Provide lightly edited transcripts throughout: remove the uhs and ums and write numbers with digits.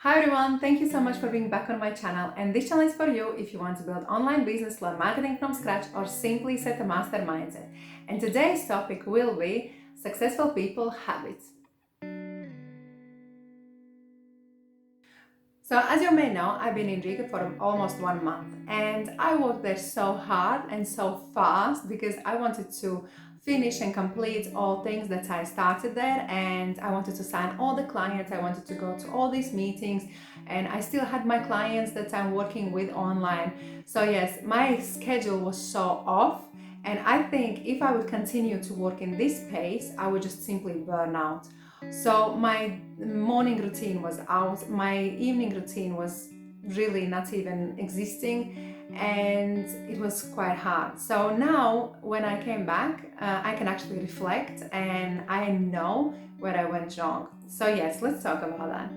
Hi everyone, thank you so much for being back on my channel, and this channel is for you if you want to build online business, learn marketing from scratch, or simply set a master mindset. And today's topic will be successful people habits. So as you may know, I've been in Riga for almost 1 month and I worked there so hard and so fast because I wanted to finish and complete all things that I started there, and I wanted to sign all the clients, I wanted to go to all these meetings, and I still had my clients that I'm working with online. So yes, my schedule was so off, and I think if I would continue to work in this pace, I would just simply burn out. So my morning routine was out, my evening routine was really not even existing, and it was quite hard. So now when I came back, I can actually reflect and I know where I went wrong. So yes, let's talk about that.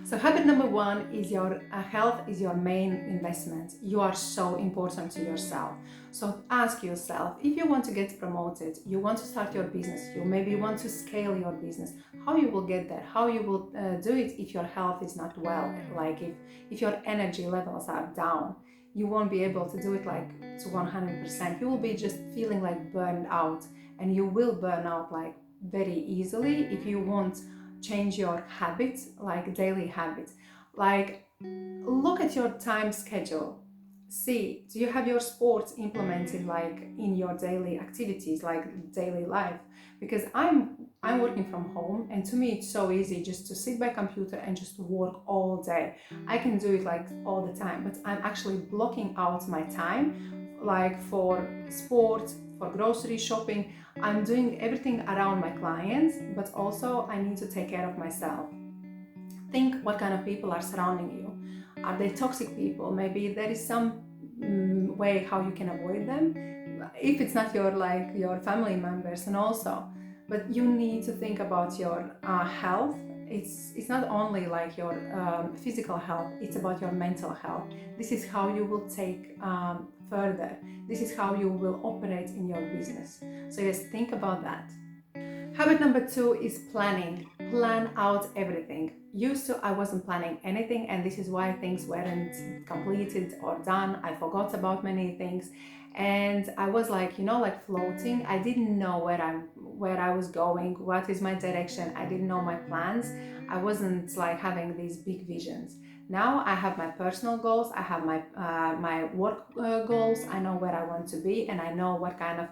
So habit number one is your health is your main investment. You are so important to yourself. So ask yourself, if you want to get promoted, you want to start your business, you maybe want to scale your business, how you will get there, how you will do it if your health is not well, like if your energy levels are down. You won't be able to do it like to 100%. You will be just feeling like burned out, and you will burn out like very easily if you won't change your habits, like daily habits. Like, look at your time schedule. See, do you have your sports implemented like in your daily activities, like daily life? Because I'm working from home, and to me it's so easy just to sit by computer and just work all day. I can do it like all the time, but I'm actually blocking out my time like for sport, for grocery shopping. I'm doing everything around my clients, but also I need to take care of myself. Think what kind of people are surrounding you. Are they toxic people? Maybe there is some way how you can avoid them if it's not your family members, and also, but you need to think about your health. It's not only like your physical health, it's about your mental health. This is how you will take further. This is how you will operate in your business. So yes, think about that. Habit number two is planning. Plan out everything. Used to, I wasn't planning anything, and this is why things weren't completed or done. I forgot about many things, and I was like, like floating. I didn't know where I was going, what is my direction. I didn't know my plans. I wasn't like having these big visions. Now I have my personal goals. I have my work goals. I know where I want to be, and I know what kind of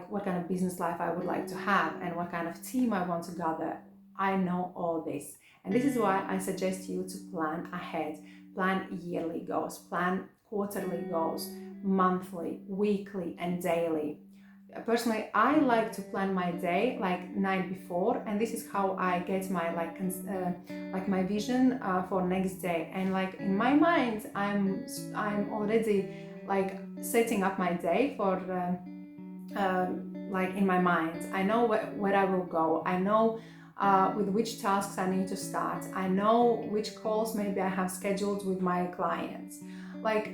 what kind of business life I would like to have and what kind of team I want to gather. I know all this. And this is why I suggest you to plan ahead. Plan yearly goals, plan quarterly goals, monthly, weekly, and daily. Personally, I like to plan my day like night before, and this is how I get my like my vision for next day. And like in my mind, I'm already like setting up my day for like in my mind. I know where I will go. I know with which tasks I need to start. I know which calls maybe I have scheduled with my clients. Like,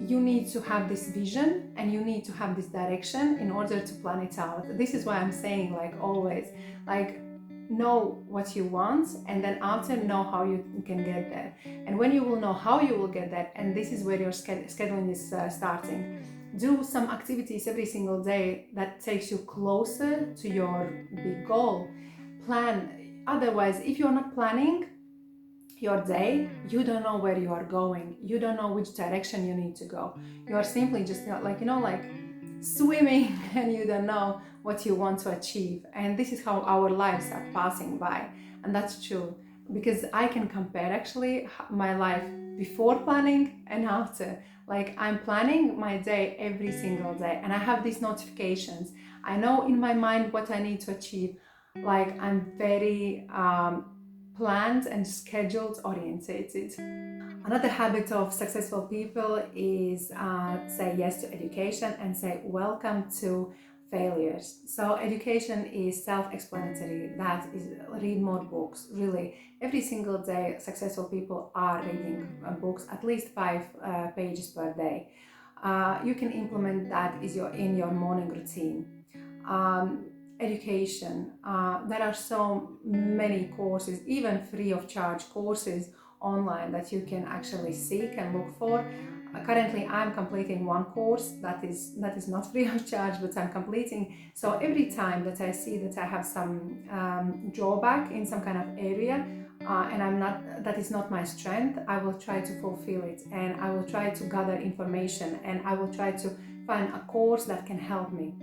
you need to have this vision and you need to have this direction in order to plan it out. This is why I'm saying, like always, like, know what you want, and then after know how you can get there. And when you will know how you will get there, and this is where your scheduling is starting, do some activities every single day that takes you closer to your big goal. Plan. Otherwise, if you're not planning your day, you don't know where you are going, you don't know which direction you need to go. You are simply just like swimming and you don't know what you want to achieve. And this is how our lives are passing by. And that's true, because I can compare actually my life before planning and after. Like, I'm planning my day every single day, and I have these notifications. I know in my mind what I need to achieve. Like, I'm very planned and scheduled orientated. Another habit of successful people is say yes to education and say welcome to failures. So education is self-explanatory. That is, read more books. Really, every single day, successful people are reading books, at least 5 pages per day. You can implement that in your morning routine. education. There are so many courses, even free of charge courses online that you can actually seek and look for. Currently, I'm completing one course that is not free of charge, but I'm completing. So every time that I see that I have some drawback in some kind of area, and that is not my strength, I will try to fulfill it, and I will try to gather information, and I will try to find a course that can help me.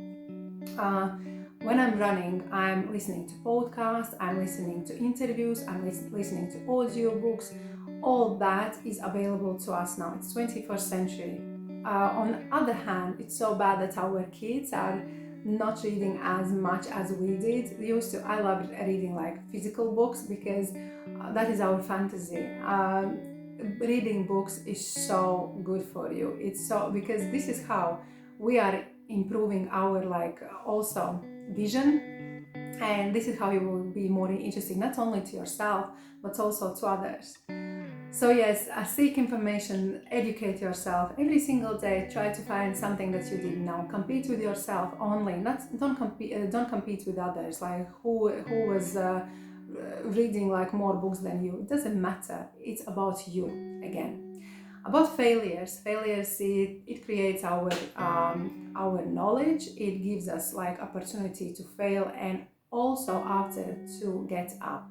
When I'm running, I'm listening to podcasts, I'm listening to interviews, I'm listening to audiobooks. All that is available to us now. It's 21st century. On the other hand, it's so bad that our kids are not reading as much as we did. I love reading like physical books because that is our fantasy. Reading books is so good for you. It's so, because this is how we are improving our also vision, and this is how you will be more interesting not only to yourself but also to others. So yes, seek information, educate yourself every single day. Try to find something that you didn't know. Compete with yourself only. Don't compete with others. Like who was reading like more books than you. It doesn't matter. It's about you again. About failures, it creates our knowledge. It gives us like opportunity to fail and also after to get up.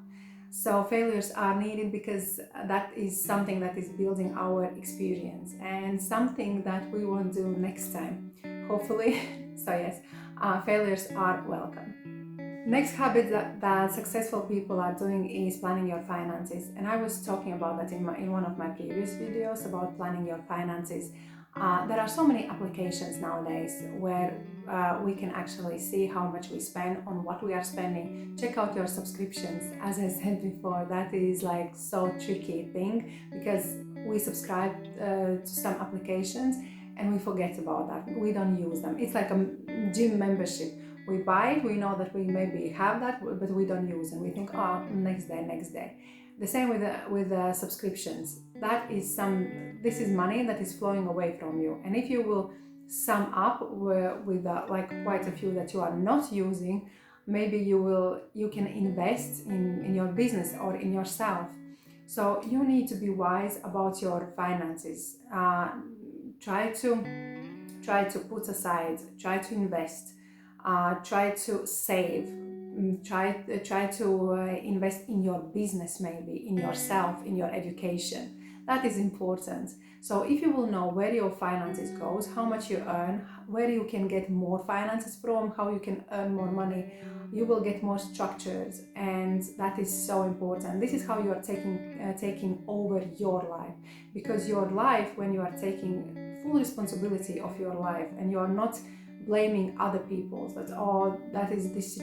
So failures are needed because that is something that is building our experience and something that we will do next time, hopefully. So yes, failures are welcome. Next habit that successful people are doing is planning your finances, and I was talking about that in one of my previous videos about planning your finances. There are so many applications nowadays where we can actually see how much we spend on what we are spending. Check out your subscriptions. As I said before, that is like so tricky thing because we subscribe to some applications and we forget about that. We don't use them. It's like a gym membership. We buy it, we know that we maybe have that, but we don't use it. We think, oh, next day. The same with subscriptions. This is money that is flowing away from you. And if you will sum up with like quite a few that you are not using, maybe you can invest in your business or in yourself. So you need to be wise about your finances. Try to put aside, try to invest. Try to save, try to invest in your business, maybe in yourself, in your education. That is important. So if you will know where your finances goes, how much you earn, where you can get more finances from, how you can earn more money, you will get more structured, and that is so important. This is how you are taking over your life, because your life, when you are taking full responsibility of your life and you are not blaming other people that is this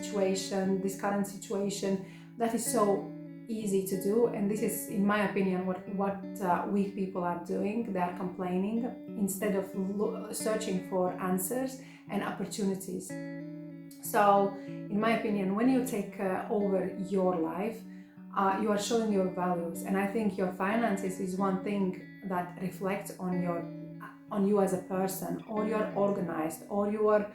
current situation, that is so easy to do, and this is, in my opinion, what weak people are doing. They are complaining instead of searching for answers and opportunities. So in my opinion, when you take over your life, you are showing your values, and I think your finances is one thing that reflects on you as a person, or you're organized, or you are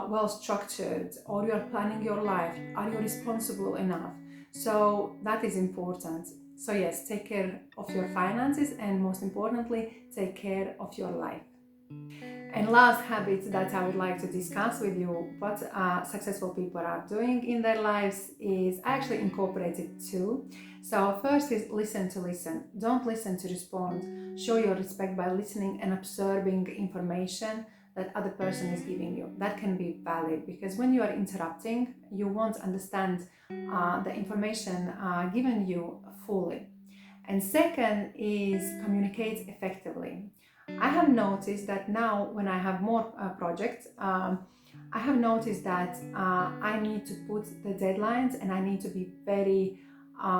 well structured, or you're planning your life. Are you responsible enough? So that is important. So yes, take care of your finances, and most importantly, take care of your life. And last habit that I would like to discuss with you, what successful people are doing in their lives, is I actually incorporated two. So first is listen to listen. Don't listen to respond. Show your respect by listening and absorbing information that other person is giving you. That can be valid, because when you are interrupting, you won't understand the information given you fully. And second is communicate effectively. I have noticed that now when I have more projects, I have noticed that I need to put the deadlines, and I need to be very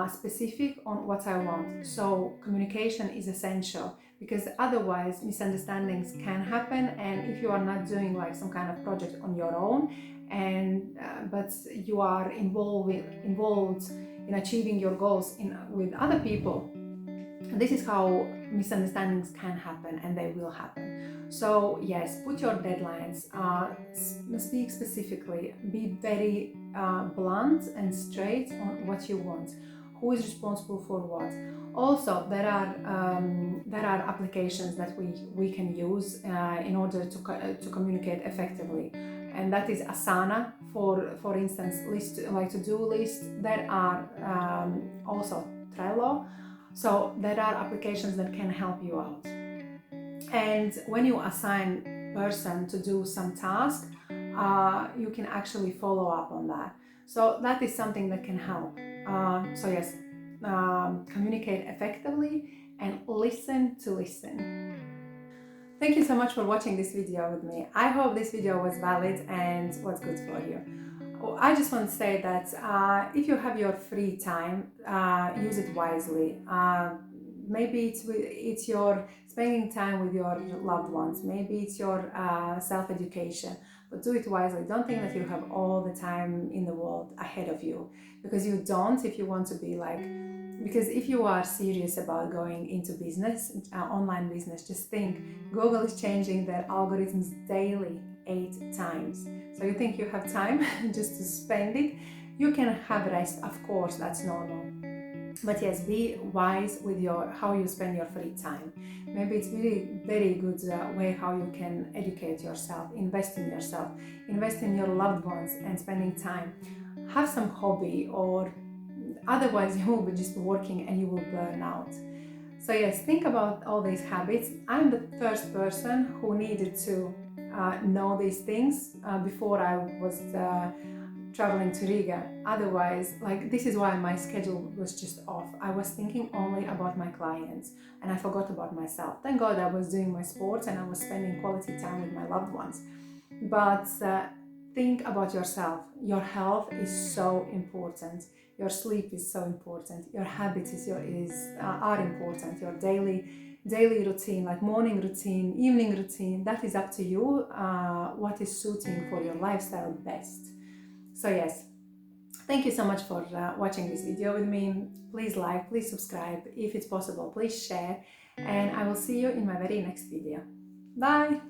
specific on what I want. So communication is essential, because otherwise misunderstandings can happen, and if you are not doing like some kind of project on your own, and but you are involved in achieving your goals with other people, This is how misunderstandings can happen, and they will happen. So yes, put your deadlines, speak specifically, be very blunt and straight on what you want, who is responsible for what. Also, there are applications that we can use in order to communicate effectively, and that is Asana, for instance, list, like to-do list. There are also Trello. So there are applications that can help you out. And when you assign person to do some task, you can actually follow up on that. So that is something that can help. So yes, communicate effectively and listen to listen. Thank you so much for watching this video with me. I hope this video was valid and was good for you. I just want to say that if you have your free time, use it wisely. Maybe it's your spending time with your loved ones. Maybe it's your self-education. But do it wisely. Don't think that you have all the time in the world ahead of you, because you don't. If you want to be like, because if you are serious about going into business, online business, just think Google is changing their algorithms daily 8 times. So you think you have time just to spend it? You can have rest, of course, that's normal. But yes, be wise with your how you spend your free time. Maybe it's really very good way how you can educate yourself, invest in yourself, invest in your loved ones, and spending time. Have some hobby, or otherwise you will be just working and you will burn out. So yes, think about all these habits. I'm the first person who needed to know these things before I was traveling to Riga. Otherwise, like, this is why my schedule was just off. I was thinking only about my clients and I forgot about myself. Thank God I was doing my sports and I was spending quality time with my loved ones. But think about yourself. Your health is so important. Your sleep is so important. Your habits are important. Your daily routine, like morning routine, evening routine, that is up to you. What is suiting for your lifestyle best. So yes, thank you so much for watching this video with me. Please like, please subscribe. If it's possible, please share. And I will see you in my very next video. Bye!